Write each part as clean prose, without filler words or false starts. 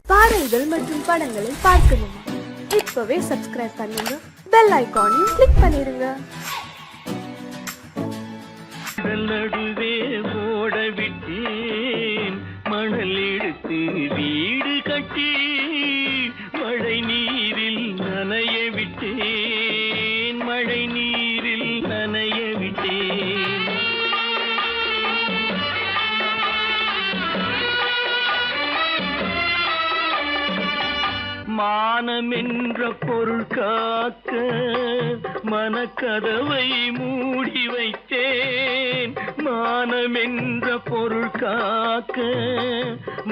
பாடல்கள் மற்றும் படங்களை பார்க்கணுமா? இப்பவே சப்ஸ்கிரைப் பண்ணுங்க, பெல் ஐகானையும் கிளிக் பண்ணிருங்க. நடுவே ஓட விட்டேன் மணல் எடுத்து வீடு கட்டி மழை நீரில் நனைய விட்டேன், மழை நீரில் நனைய விட்டேன். மானம் என்ற பொருள் காக்க மனக்கதவை மூடி வைத்தேன், மானம் என்ற பொருள் காக்க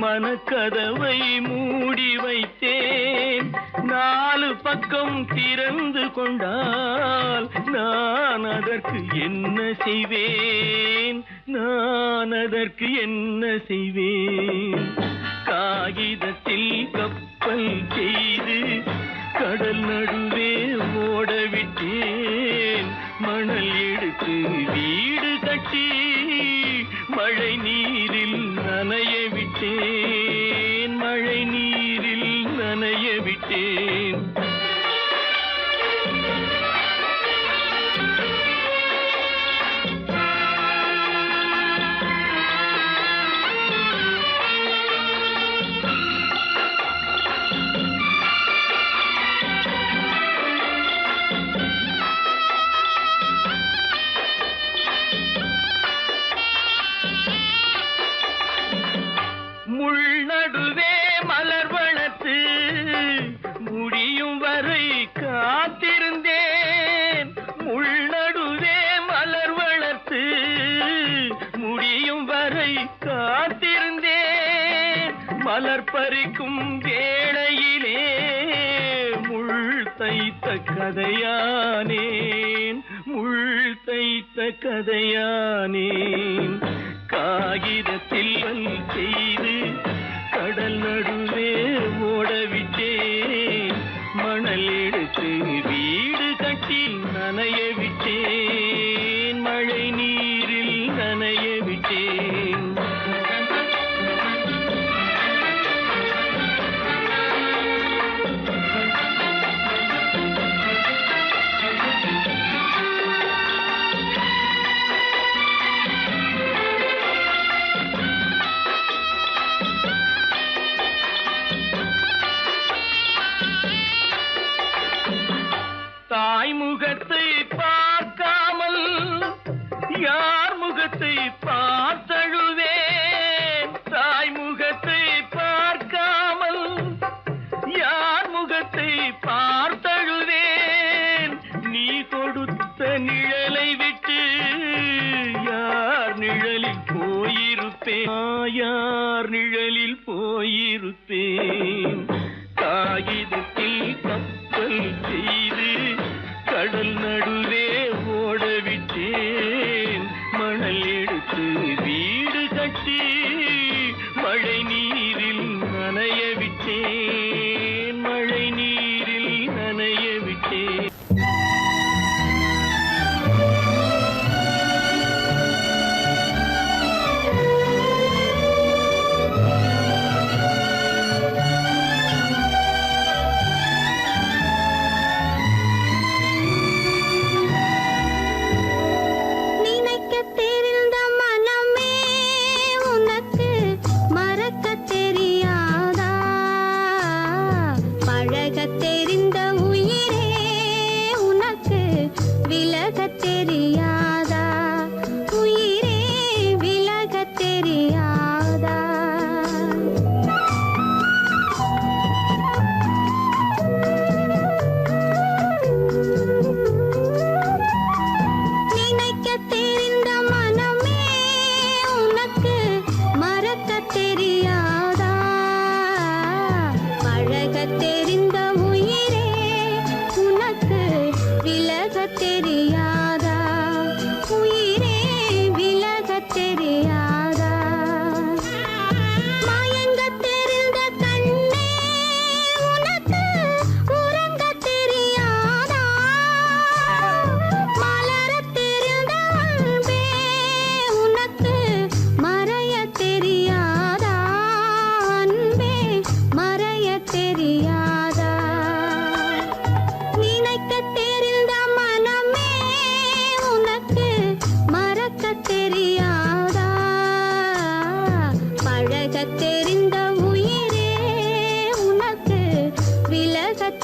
மனக்கதவை மூடி வைத்தேன். நாலு பக்கம் திறந்து கொண்டால் நான் அதற்கு என்ன செய்வேன், நான் அதற்கு என்ன செய்வேன்? காகிதத்தில் கப்பல் செய்து கடல் நடுவே ஓட விட்டேன், மணல் எடுத்து வீடு கட்டி மழை நீரில் நனைய விட்டேன், மழை நீரில் நனைய விட்டேன். முள்நடுவே மலர் வளர்த்து முடியும் வரை காத்திருந்தேன், முள்நடுவே மலர் வளர்த்து முடியும் வரை காத்திருந்தேன். மலர் பறிக்கும் வேளையிலே முள் தைத்த கதையானேன், முள் தைத்த கதையானேன். காகிதத்தில் செய்து கடல் நடுவே ஓடவிட்டேன், மணல் எடுத்து வீடு கட்டி நனைய விட்டேன், மழை நீரில் நனைய விட்டேன். தாய் முகத்தை பார்க்காமல் யார் முகத்தை பார்த்தழுவேன், தாய் முகத்தை பார்க்காமல் யார் முகத்தை பார்த்தழுவேன். நீ கொடுத்த நிழலை விட்டு யார் நிழலில் போயிருப்பேன், யார் நிழலில் போயிருப்பேன். காகிதத்தில் கப்பல் செய்து கடல் நடுவே ஓடவிட்டேன், மணல் எடுத்து வீடு கட்டி மழை நீரில் நனைய விட்டேன், மழை நீரில் நனைய விட்டேன்.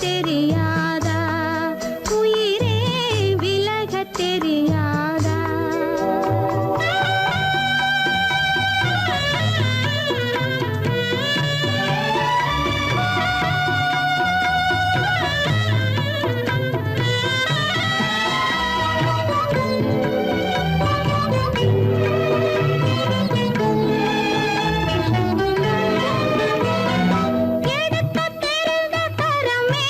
தெரியாதா உயிரே விலக தெரியாதா எடுக்க தெரிந்த கரமே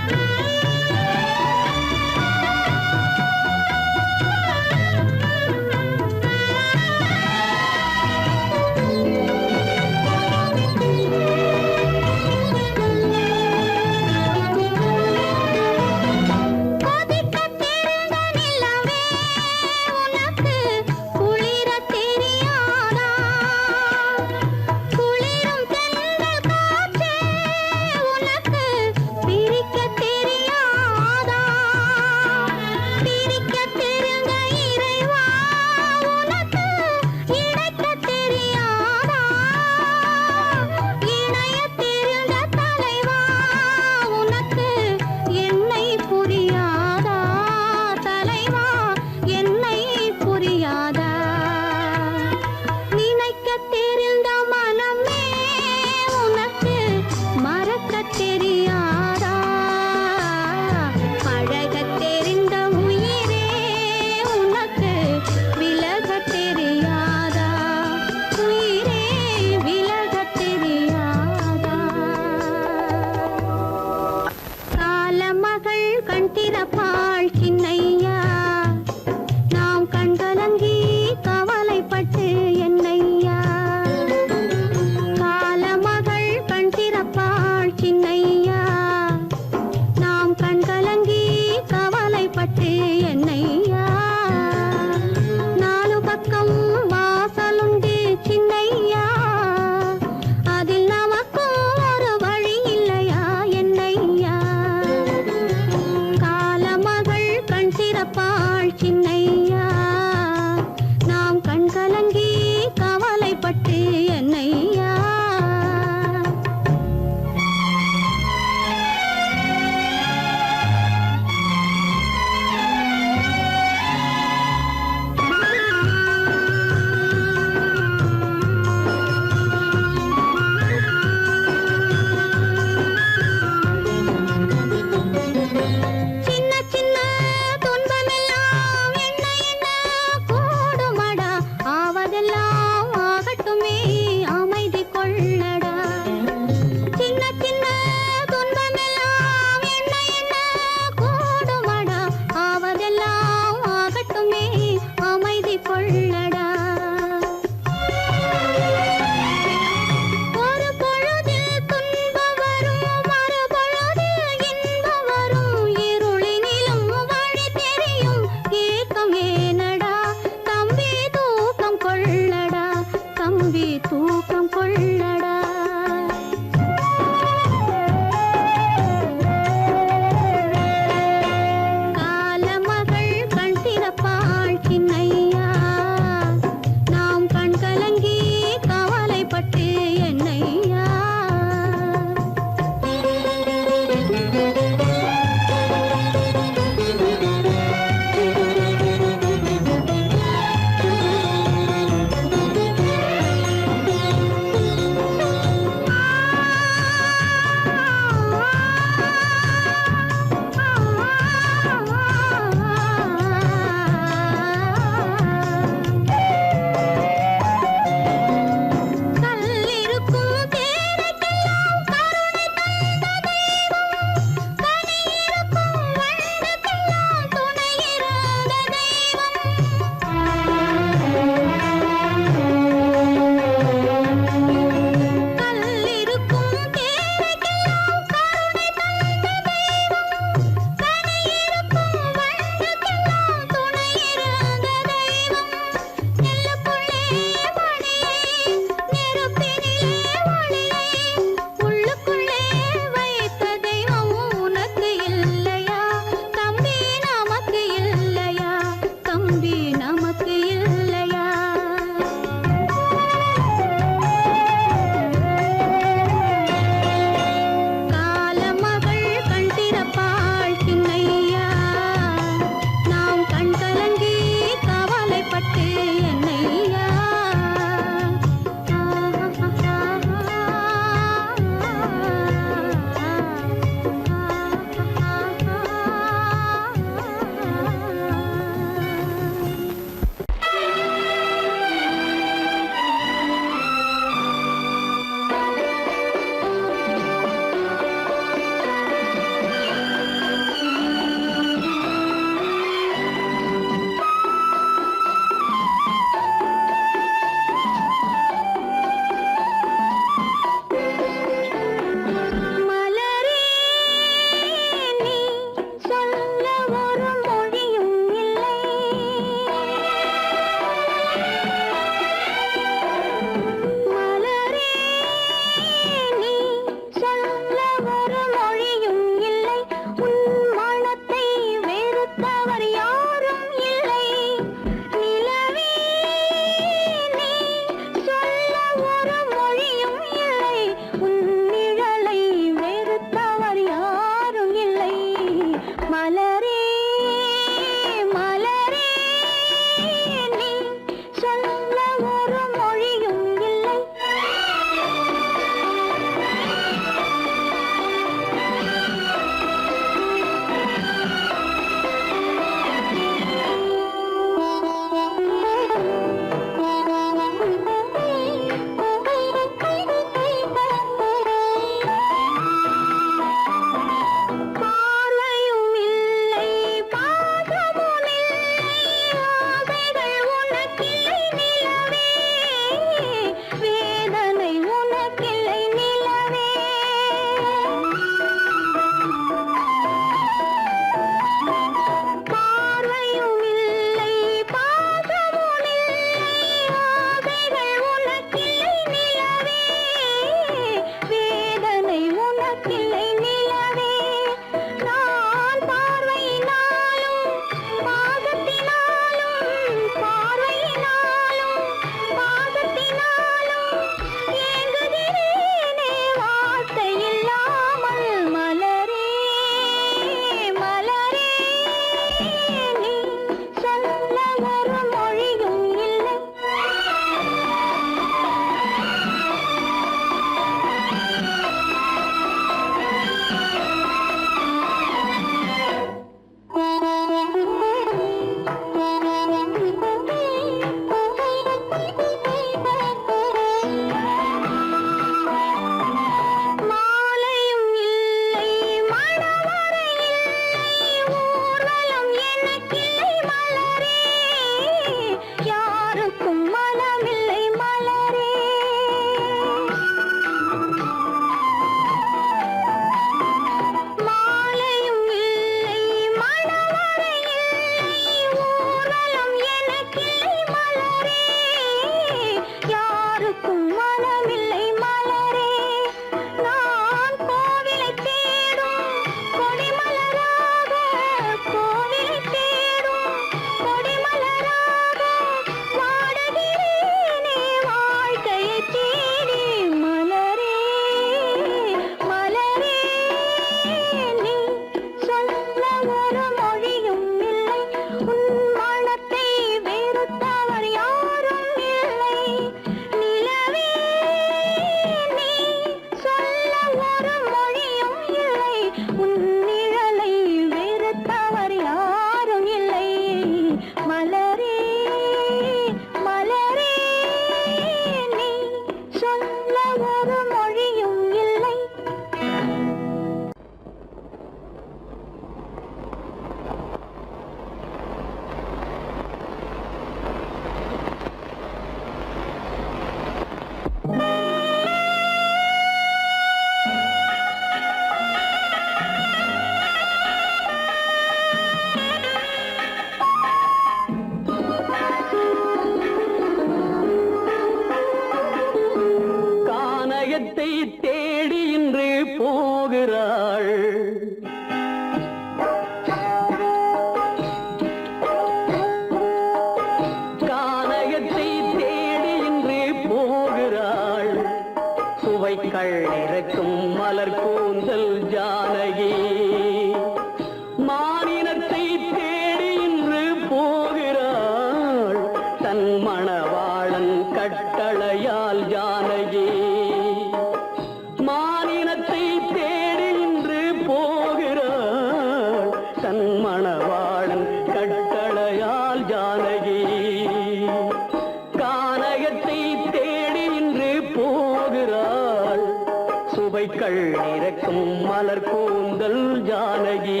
ஜானகி.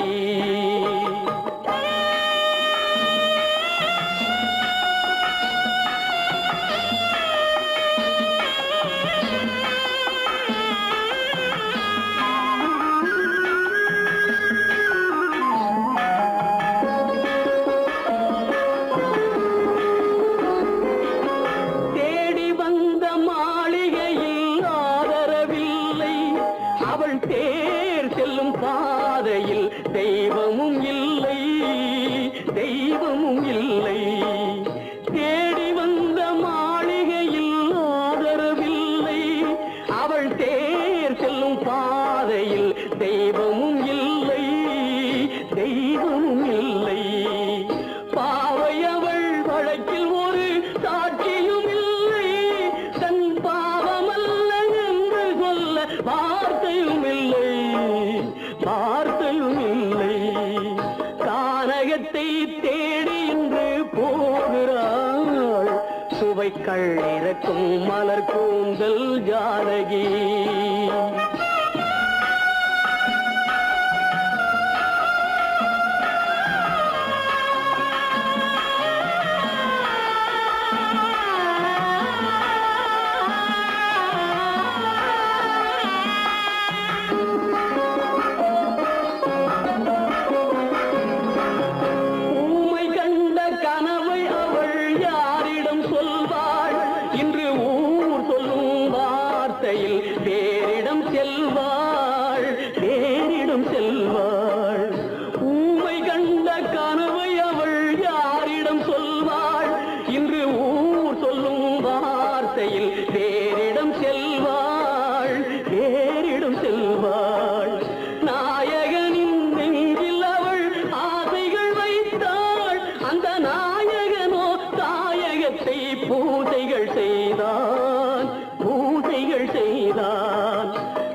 தெய்வமும் இல்லை, தெய்வமும் இல்லை. தேடி வந்த மாளிகையில் ஆதரவில்லை, அவள் தேர் செல்லும் பாதையில் தெய்வமும் இல்லை, தெய்வமும் இல்லை. பாவை அவள் வழக்கில் ஒரு சாட்சியும் இல்லை, தன் பாவமல்ல என்று சொல்ல வார்த்தையும் இல்லை, வார்த்தையும் இல்லை. கானகத்தை தேடி இன்று போகிறாள், சுவைக்கள் இறக்கும் மலர் கூந்தல் ஜானகி. வேறிடம் செல்வாள், வேறிடம் செல்வாள். ஊமை கண்ட கனவை அவள் யாரிடம் சொல்வாள், இன்று ஊர் சொல்லும் வார்த்தையில் வேறிடம் செல்வாள், வேறிடம் செல்வாள். நாயகனின் நெஞ்சில் அவள் ஆசைகள் வைத்தாள், அந்த நாயகனோ தாயகத்தை பூசைகள் செய்தான், பூசைகள் செய்தான்.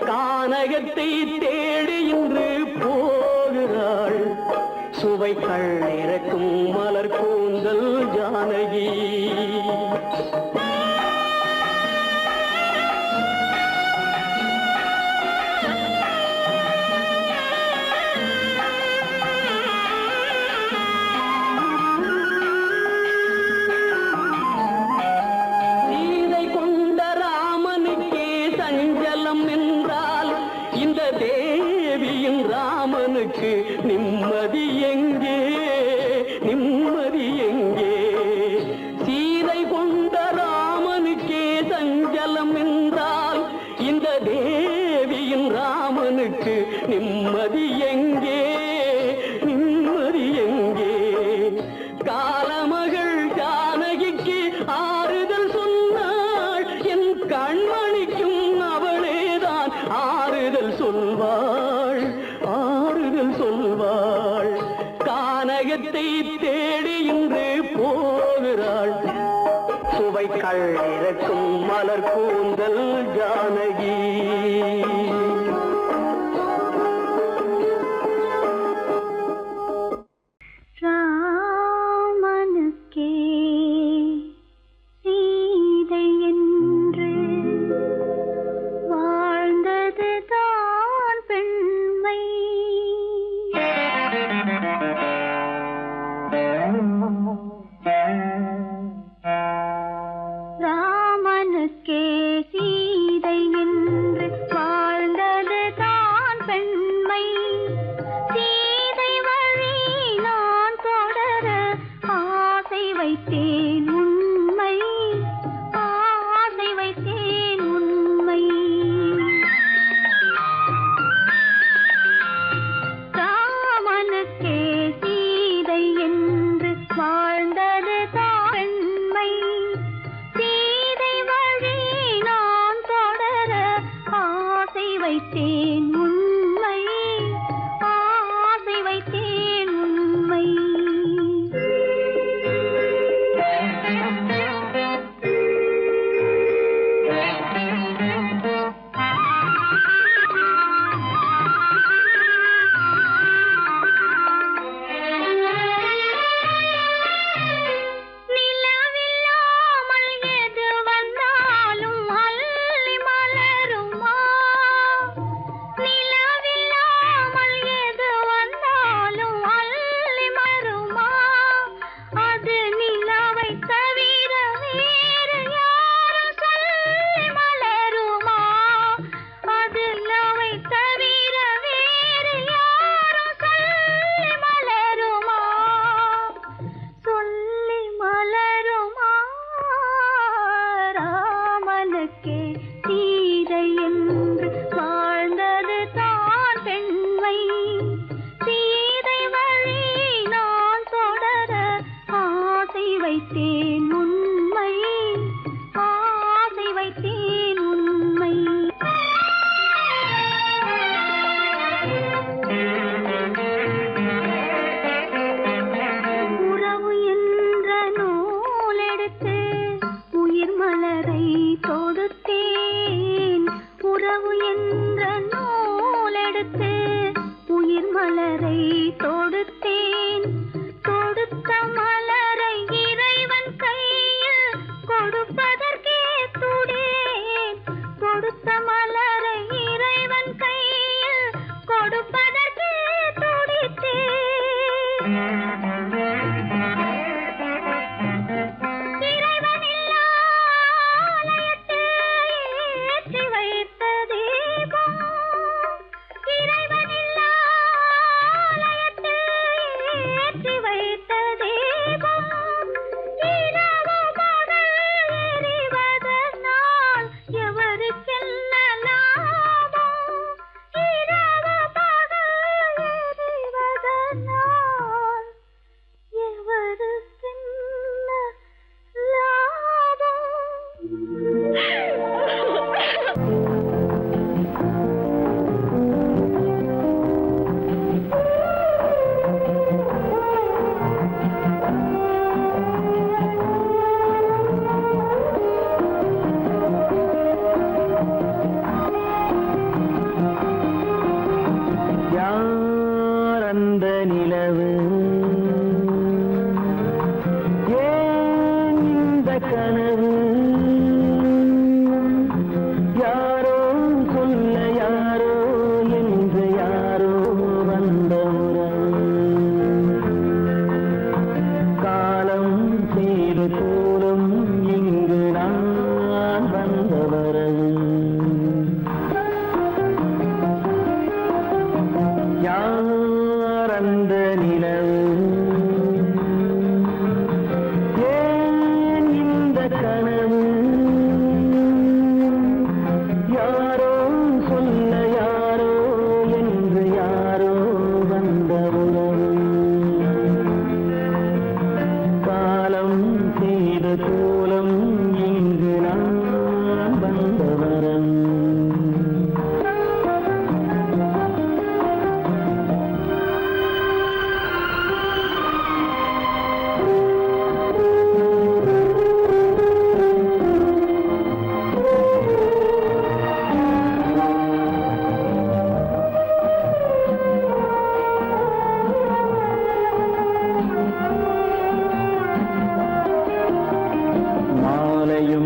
கானகத்தை தேடி இன்று போகிறாள், சுவைக்கள் இறக்கும் மலர் கூந்தல் ஜானகி. இந்த தேவியின் ராமனுக்கு நிம்மதி எங்கே, நிம்மதி எங்கே? சீதை கொண்ட ராமனுக்கே சஞ்சலம் என்றால் இந்த தேவியின் ராமனுக்கு நிம்மதி எங்கே, நிம்மதி எங்கே? காலமகள் ஜானகிக்கு ஆறுதல் சொன்னாள், என் கண்மணிக்கும் அவளேதான் ஆறுதல் சொல்வாள், ஆறுதல் சொல்வாள். கானகத்தை தேடி இன்று போகிறாள், சுவைக்கள் இறக்கும் மலர் கூந்தல் ஜானகி. ராமனுக்கே சீதை என்று வாழ்ந்தது தான் பெண்மை. ராமனுக்கே சீதை என்று மலரை தொடுத்தேன், தொடுத்த மலரை இறைவன் கையில் கொடுப்பதற்கே துடித்தேன், கொடுத்த மலரை இறைவன் கையில் கொடுப்பதற்கே துடித்தேன்.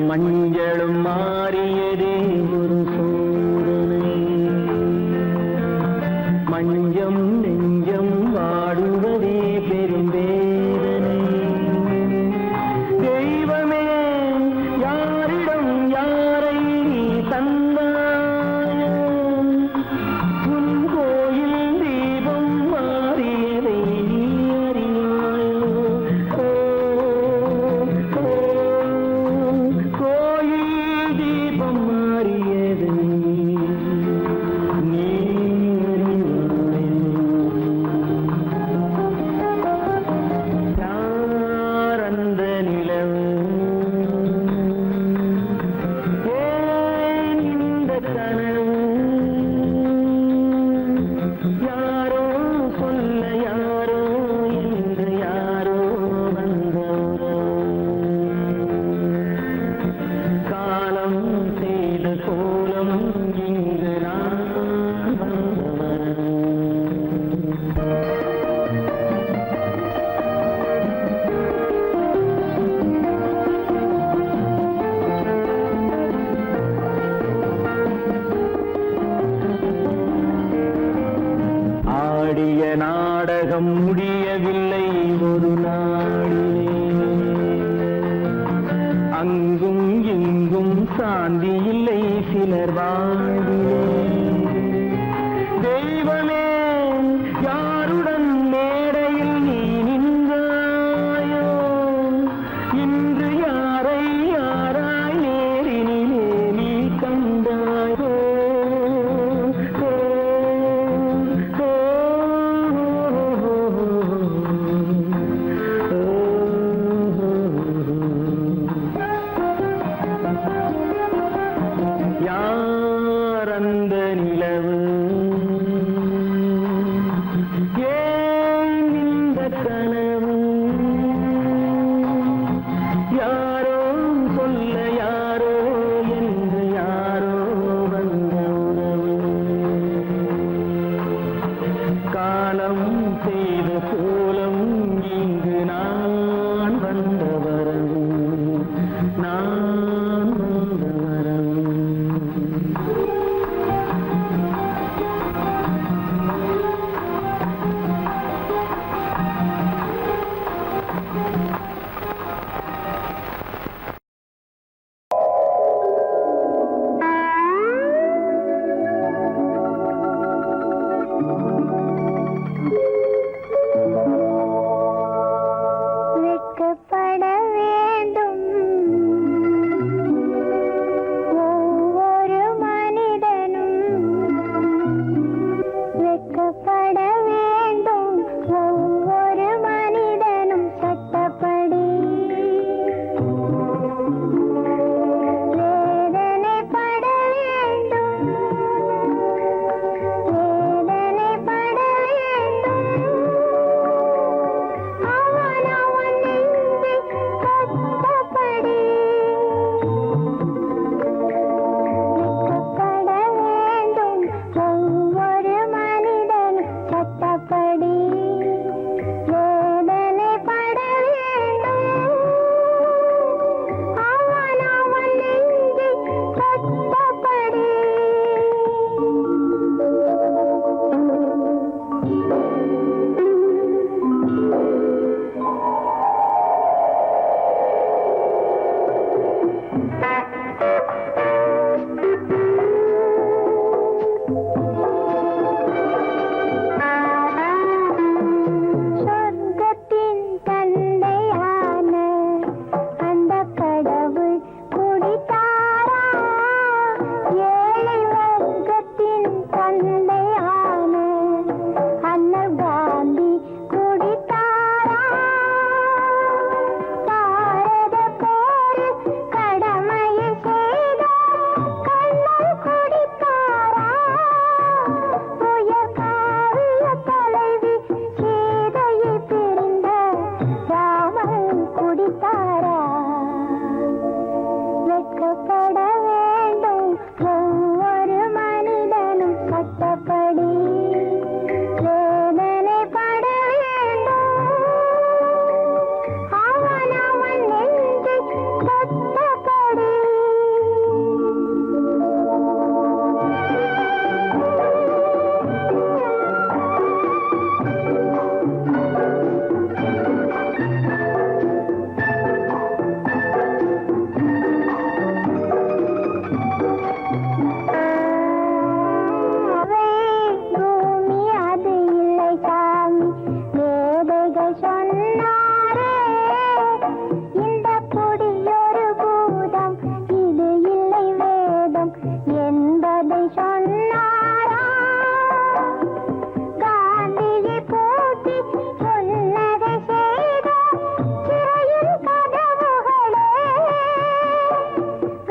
மஞ்சளும் மாறியதே ஒரு சோதனை, மஞ்சம் நெஞ்சம் வாடுவதே பெரும் வேதனை. தெய்வமே யாரிடம் யாரை நீ தந்தாயோ, உன் கோயில் தீபம் மாறியதை நீ அறியாயோ. நாடகம் முடியவில்லை ஒரு நாளிலே, அங்கும் இங்கும் சாந்தி இல்லை சிலர் வாழ்விலே. தெய்வமே யாருடன் மேடையில் நீ நின்றாயோ, இன்று யாரை யாராய் நேரினிலே நீ கண்டாயோ. யார் அந்த வெட்கப்பட வேண்டும் ஒவ்வொரு மனிதனும், வெட்கப்பட வேண்டும் ஒவ்வொரு மனிதனும் சட்டப்படி. வேதனைப்பட வேண்டும், வேதனைப்பட வேண்டும். அவன் அவன் நெஞ்சில் கட்டப்படி. வெட்கப்பட வேண்டும் ஒவ்வொரு மனிதனும் சட்டப்படி. வேதனைப்பட வேண்டும், அவன் அவன் நெஞ்சில் கட்டப்படி. சொர்க்கத்தின் தந்தையான அந்த கடவுள் குடித்தாரா? ஏழை வர்க்கத்தின் தந்தையான அண்ணல் காந்தி குடித்தாரா? பாரத போரில் கடமையை செய்த கண்ணன் குடித்தாரா? உயர் காவிய தலைவி சீதையை பிரிந்த ராமன் குடித்தாரா? வெட்கப்பட வேண்டும் ஒவ்வொரு மனிதனும் சட்டப்படி. வேதனைப்பட வேண்டும், அவன் அவன் நெஞ்சில் கட்டப்படி. அவை பூமி அது இல்லை சாமி, மேதைகள் சொன்னாரே. இந்த குடியொரு பூதம், இது இல்லை வேதம் என்பதை சொன்னாரா? காந்தியை போற்றி புன்னகை செய்த சிறையின் கதவுகளே,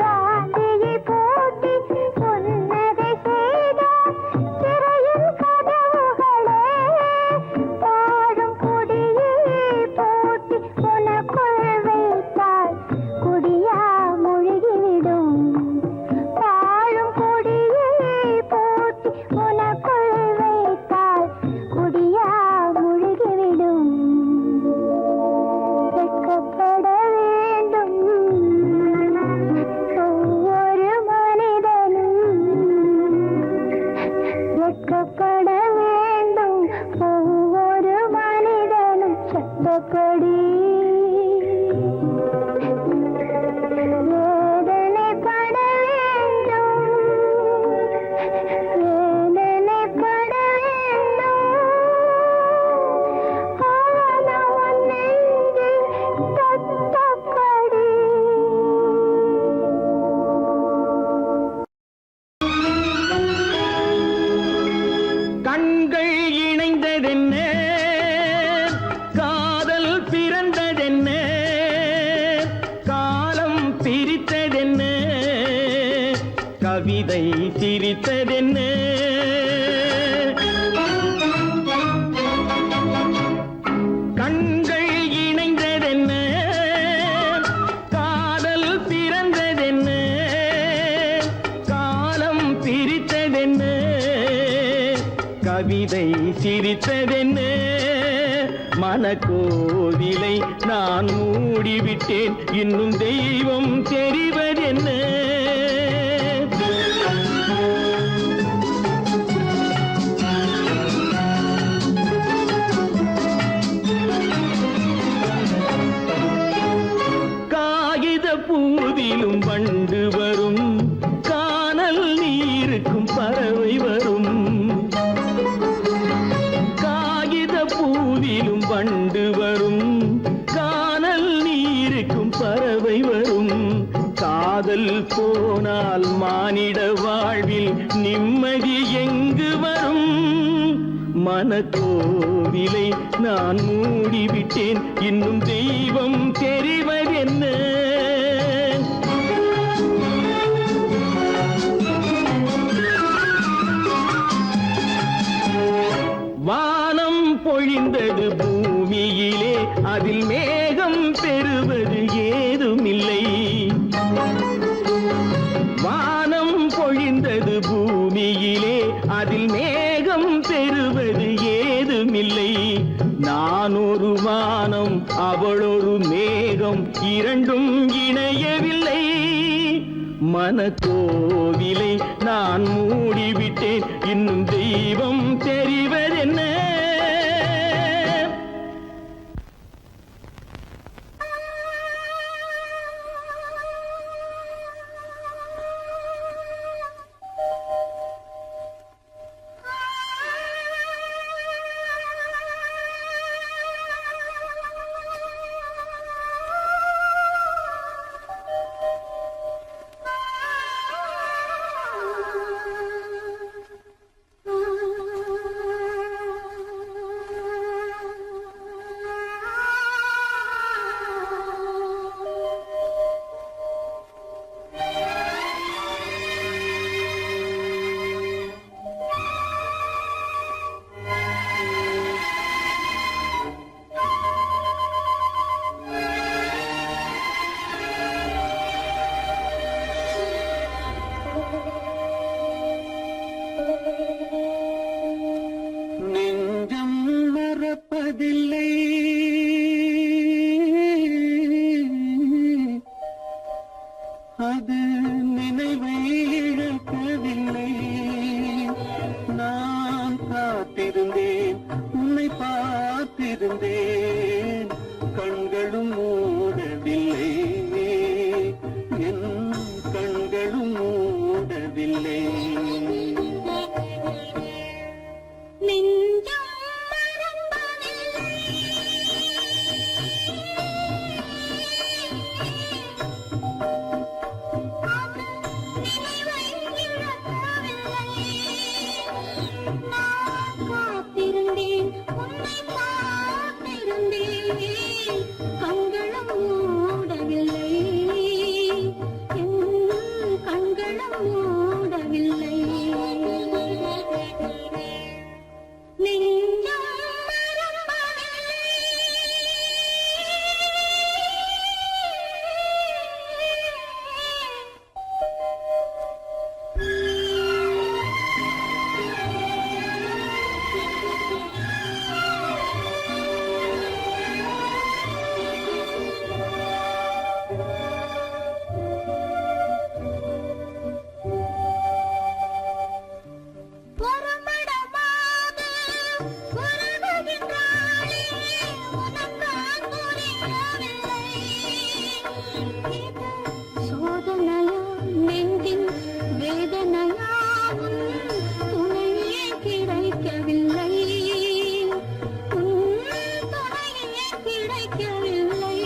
காந்தியை போற்றி புன்னகை செய்த சிறையின் கதவுகளே, பாடும் குடியை போற்றி உனக்குள் வைத்தால் குடியா முழுகிவிடும். பாழும் குடியை போற்றி உனக்குள் வைத்தால் குடியா முழுகிவிடும். வெட்கப்பட வேண்டும் ஒவ்வொரு மனிதனும், வெட்கப்பட வேண்டும் ஒவ்வொரு மனிதனும் சட்டப்படி. வேதனைப்பட வேண்டும், வேதனைப்பட வேண்டும், அவன் அவன் நெஞ்சில் கட்டப்படி. கண்கள் இணைந்ததென்ன, காதல் பிறந்ததென்ன, காலம் பிரித்ததென்ன, கவிதை சிரித்ததென்ன. கண்கள் இணைந்ததென்ன, காதல் பிறந்ததென்ன, காலம் பிரித்ததென்ன, கவிதை சிரித்ததென்ன. மனக்கோவிலை நான் மூடிவிட்டேன், இன்னும் தெய்வம் தெரிவதென்ன. காகித பூவிலும் வண்டு வரும், கானல் நீருக்கும் பறவை வரும். காகித மனக்கோவிலை நான் மூடிவிட்டேன், இன்னும் தெய்வம் தெரிவதென்ன? வானம் பொழிந்தது பூமியிலே, அதில் மேகம் பெறுவது ஏதுமில்லை. வானம் பொழிந்தது பூமியிலே, அதில் மேகம் பெறுவது ஏதுமில்லை. நான் ஒரு வானம், அவளொரு மேகம், இரண்டும் இணையவில்லை. மனக்கோவிலை நான் மூடிவிட்டேன், இன்னும் தெய்வம் தெரிவதென்ன? நெஞ்சம் மறப்பதில்லை, அது நினைவை இழக்கவில்லை. நான் காத்திருந்தேன், உன்னை பார்த்திருந்தேன், கண்களும் மூடவில்லை, என் கண்களும் மூடவில்லை. கண்களும் மூடவில்லை, என் கண்களும் மூடவில்லை. நெஞ்சம் சோதனையா நெஞ்சின் வேதனையாவும் துணையே கிடைக்கவில்லை, துணையே கிடைக்கவில்லை.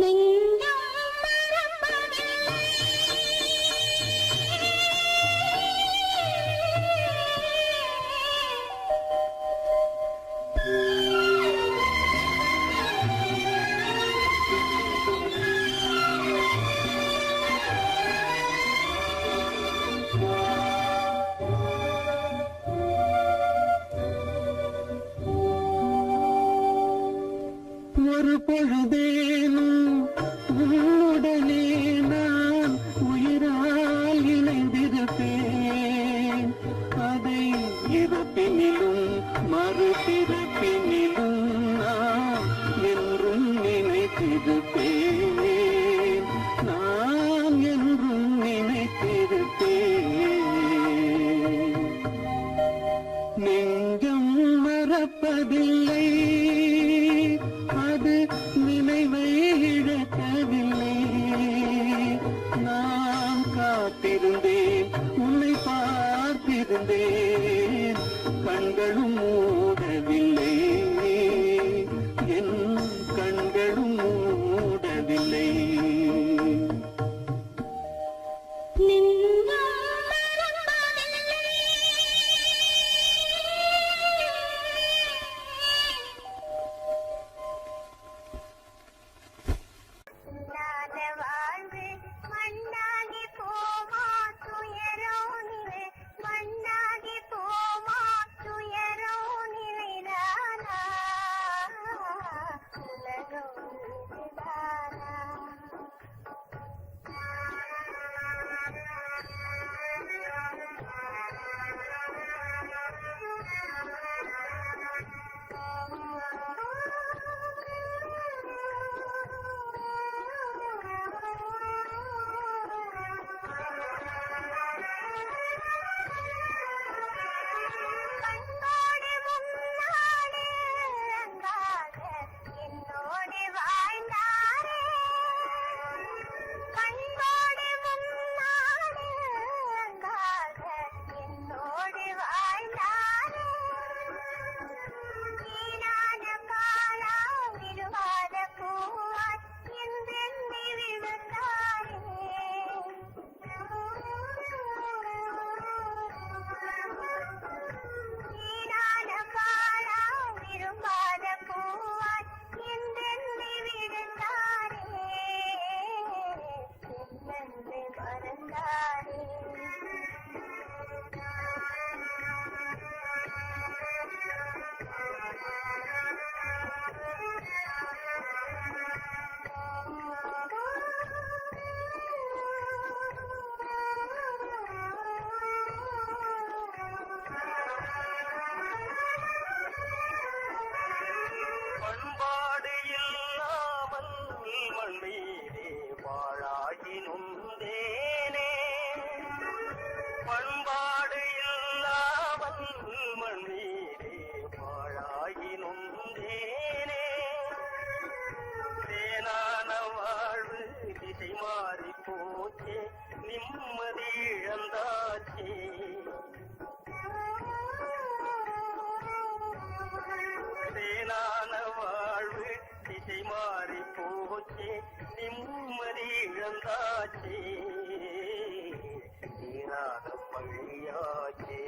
நெஞ்சம் மறப்பதில்லை. ஒரு பொழுதேனும் உன்னுடனே நான் உயிரால் இணைந்திருப்பேன். அதை இறப்பினிலும் மறுபிறப்பினிலும் நான் என்றும் நினைத்திருப்பேன், நான் என்றும் நினைத்திருப்பேன். நெஞ்சம் மறப்பதில்லை, அது நினைவை இழக்கவில்லை. நான் காத்திருந்தேன், உன்னை பார்த்திருந்தேன், கண்களும் மூடவில்லை, என் கண்களும் மூடவில்லை. நெஞ்சம் மறப்பதில்லை. செய்தாச்சே தீராத பழியாச்சே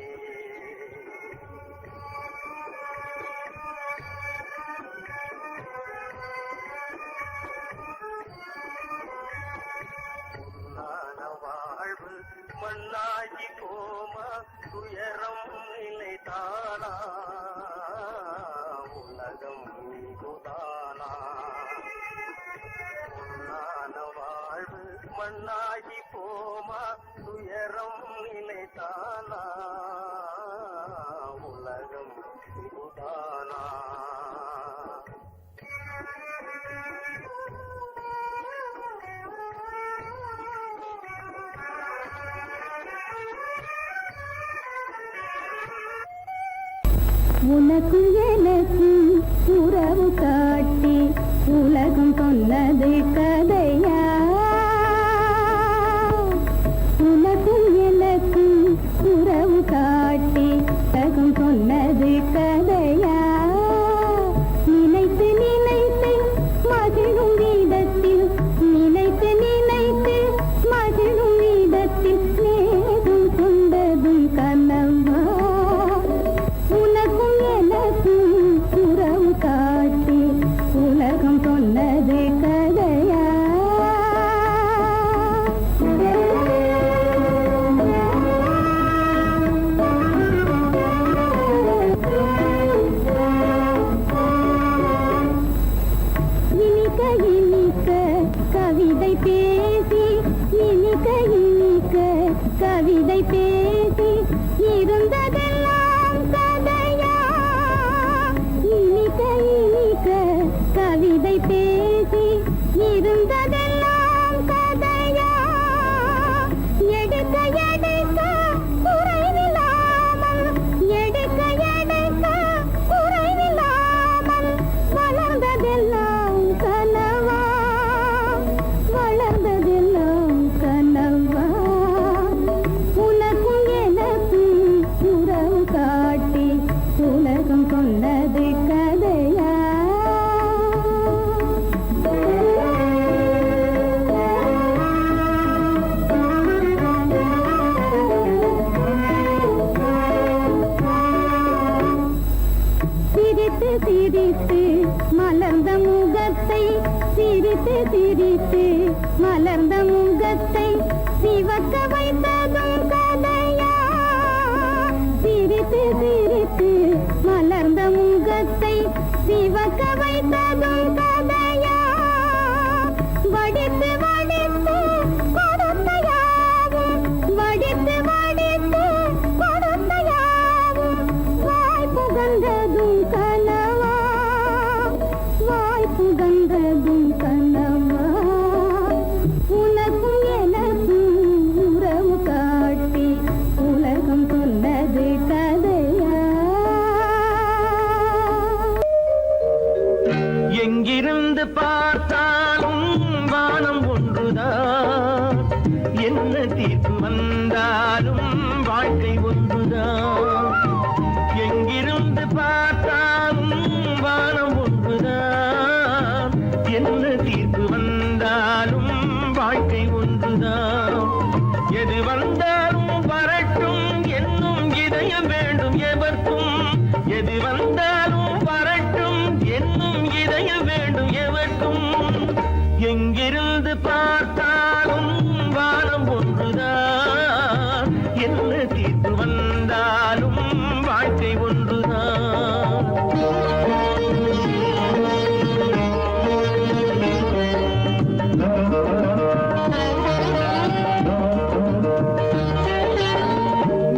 வாழ்வு மண்ணாகி போமா துயரம் நிலைதானா உலகம் இதுதானா பொன்னான வாழ்வு மண்ணாகி போமா துயரம் நிலைதானா உலகம் இதுதானா உனக்கும் எனக்கும் உறவு காட்டி உலகம் சொன்னது கதையா உனக்கும் எனக்கும் உறவு காட்டி உலகம் சொன்னது கதையா நினைத்து நினைத்து மகிழும் வீதத்தில் நினைத்து நினைத்து மகிழும் வீதத்தில் நேரும் கொண்டதும் கனவா உனக்கும் எனக்கும் உறவு காட்டி உலகம் சொன்னது கதையா இனிக்க இனிக்க கவிதை பேசி இனிக்க இனிக்க கவிதை பேசி இருந்ததெல்லாம் கதையா இனிக்க இனிக்க கவிதை பேசி இருந்ததெல்லாம் கதையா எடுக்க எடுக்க குறைவில்லாமல் எடுக்க எடுக்க குறைவில்லாமல் வளர்ந்ததெல்லாம் கனவா வளர்ந்ததெல்லாம் கனவா உனக்கும் எனக்கும் உறவு காட்டி உலகம் சொன்னது கதையா சிரித்து சிரித்து மலர்ந்த முகத்தை சிரித்து சிரித்து மலர்ந்த முகத்தை சிவக்க வைத்ததும் கதையா சிரித்து சிரித்து மலர்ந்த முகத்தை சிவக்க வைத்ததும் கதையா வடித்து வடித்து கொடுத்தையாவும் வடித்து வடித்து கொடுத்தையாவும் வாய் புகழ்ந்ததும் கனவா வாய் புகழ்ந்ததும் கனவா உனக்கும் எனக்கும் உறவு காட்டி உலகம் சொன்னது கதையா எங்கிருந்து பார்த்தாலும் வானம் ஒன்றுதான் என்ன தீர்ப்பு வந்தாலும் வாழ்க்கை ஒன்றுதான் எங்கிருந்து பார்த்தாலும் வானம் ஒன்றுதான் என்ன தீர்ப்பு வந்தாலும் வாழ்க்கை ஒன்றுதான் எது வந்தாலும் வரட்டும் என்னும் இதயம் வேண்டும் எவர்க்கும் எது வந்தாலும் வரட்டும் என்னும் இதயம் வேண்டும் எவர்க்கும் எங்கிருந்து பார்த்தாலும் வானம் ஒன்றுதான் என்ன தீர்ப்பு வந்தாலும் வாழ்க்கை ஒன்றுதான்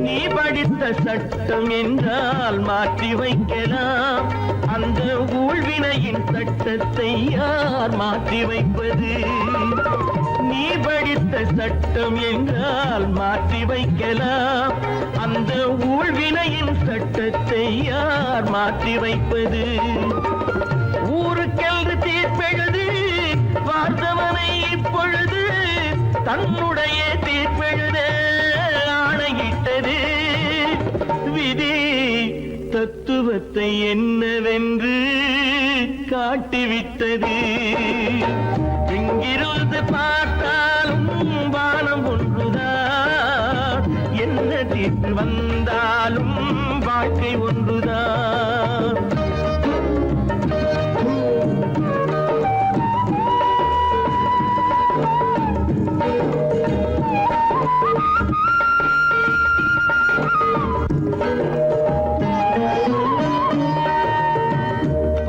நீ படித்த சட்டம் என்றால் மாற்றி வைக்கலாம் அந்த ஊழ்வினையின் சட்டத்தை யார் மாற்றி வைப்பது நீ படித்த சட்டம் என்றால் மாற்றி வைக்கலாம் அந்த ஊழ்வினையின் சட்டத்தை யார் மாற்றி வைப்பது ஊருக்கென்று தீர்ப்பெழுது பார்த்தவனை இப்பொழுது தன்னுடைய தீர்ப்பெழுத ஆணையிட்டது விதி தத்துவத்தை என்னவென்று காட்டிவிட்டது எங்கிருந்து பார்த்தாலும் வந்தாலும் வாழ்க்கை ஒன்றுதான்.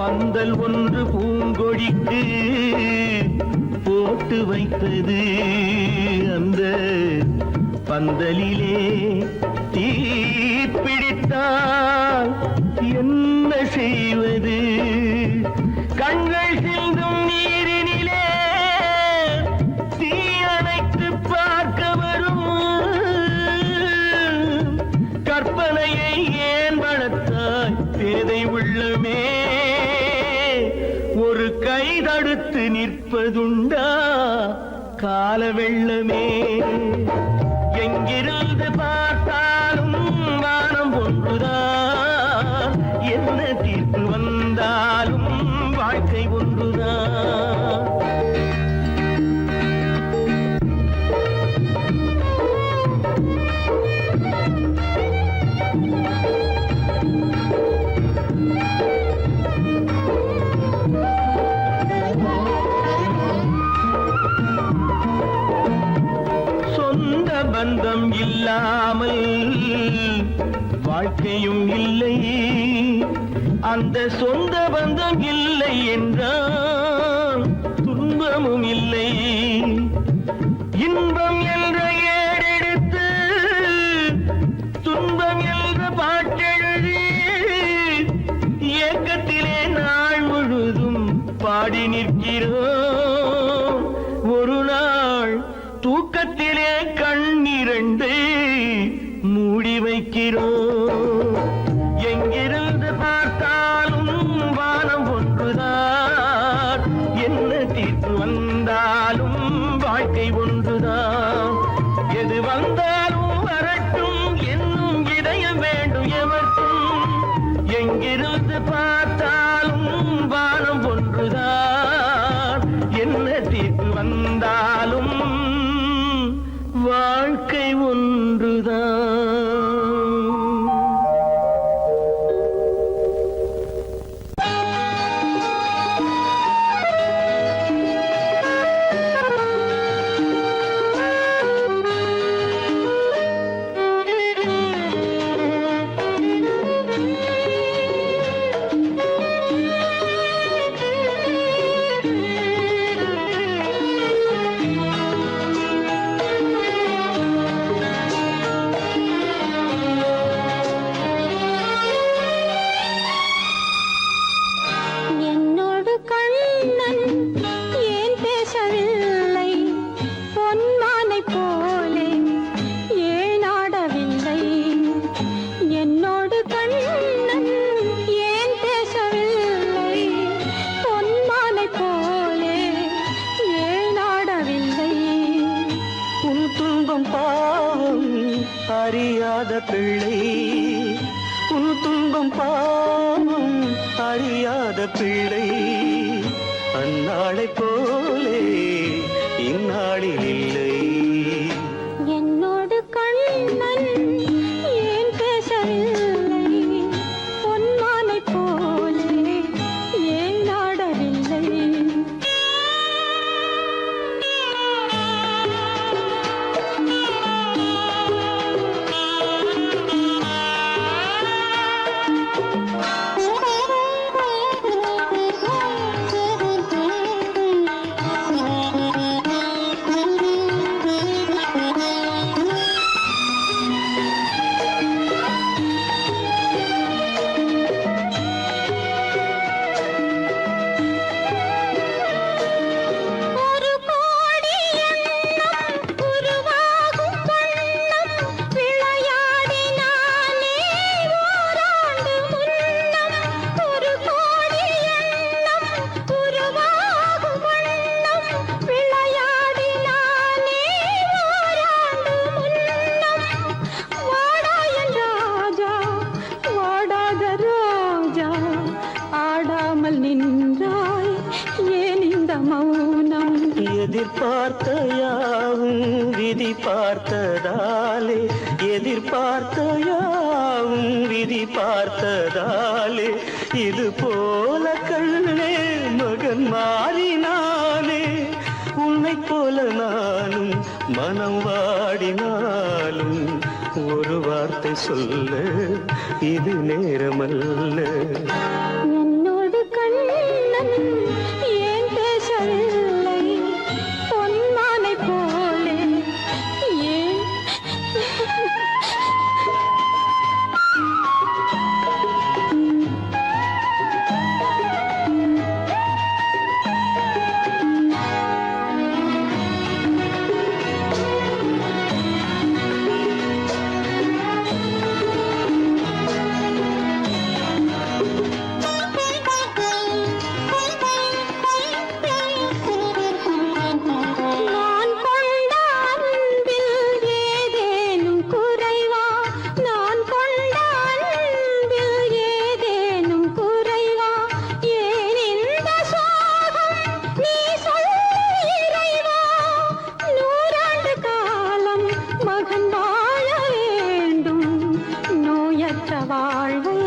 பந்தல் ஒன்று பூங்கொடிக்கு போட்டு வைத்தது, அந்த பந்தலிலே தீ பிடித்தால் என்ன செய்வது? கண்கள் சிந்தும் நீரினிலே தீ அணைத்து பார்க்க வரும் கற்பனையை ஏன் வளர்த்தாய் பேதை உள்ளமே? ஒரு கை தடுத்து நிற்பதுண்டா கால வெள்ளமே? எங்கிருந்து பார்த்தாலும் வானம் ஒன்றுதான், என்ன தீர்ப்பு வந்தாலும் வாழ்க்கை ஒன்றுதான். பந்தம் இல்லாமல் வாழ்க்கையும் இல்லை, அந்த சொந்த பந்தம் இல்லை என்றால் துன்பமும் இல்லை. இன்பம் என்ற ஏடெடுத்து துன்பம் என்ற பாட்டெழுதி ஏக்கத்திலே நாள் முழுதும் பாடி நிற்கிறோம். ஒரு நாள் தூக்கத்திலே கண்ணிரண்டு மூடி வைக்கிறோம். எங்கிருந்து பார்த்தாலும் வானம் ஒன்றுதான், என்ன தீர்ப்பு வந்தாலும் வாழ்க்கை ஒன்றுதான். எது வந்தாலும் வரட்டும் என்னும் இதயம் வேண்டும் எவர்க்கும். எங்கிருந்து பார்த்தாலும் வானம் ஒன்றுதான், என்ன தீர்ப்பு வந்தாலும் வாழ்க்கை ஒன்றுதான். அறியாத பிள்ளை, உன் துன்பம் பாவம் அறியாத பிள்ளை. அந்நாளை போலே இந்நாளில் இல்லை. என்னோடு கண்ணன் ஏன் பேசவில்லை? பொன்மானை போலே ஏன் நாடவில்லை? எதிர்பார்த்த யாவும் விதி பார்த்ததாலே, எதிர்பார்த்த பார்த்ததாலே இது போல கண்ணே மகன் மாறினானே. உன்னை போல நானும் மனம் வாடினாலும் ஒரு வார்த்தை சொல்ல இது நேரமல்ல. என்னோடு கண்ணன் ஏன் பேசவில்லை பொன்மானை போலே ஏன் நான் கொண்ட அன்பில் ஏதேனும் குறைவா நான் கொண்ட அன்பில் ஏதேனும் குறைவா ஏன் இந்த சோகம் நீ சொல் இறைவா. நூறாண்டு காலம் மகன் வாழ வேண்டும் நோயற்ற வாழ்வை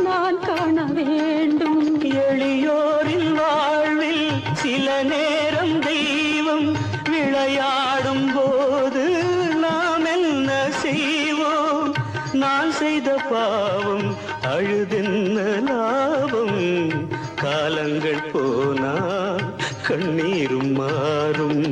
நான் காண வேண்டும். எளியோரின் வாழ்வில் சில நேரம் தெய்வம் விளையாடும் போது நாம் என்ன செய்வோம்? நான் செய்த பாவம் அழுதென்ன லாபம்? காலங்கள் போனா கண்ணீரும் மாறும்.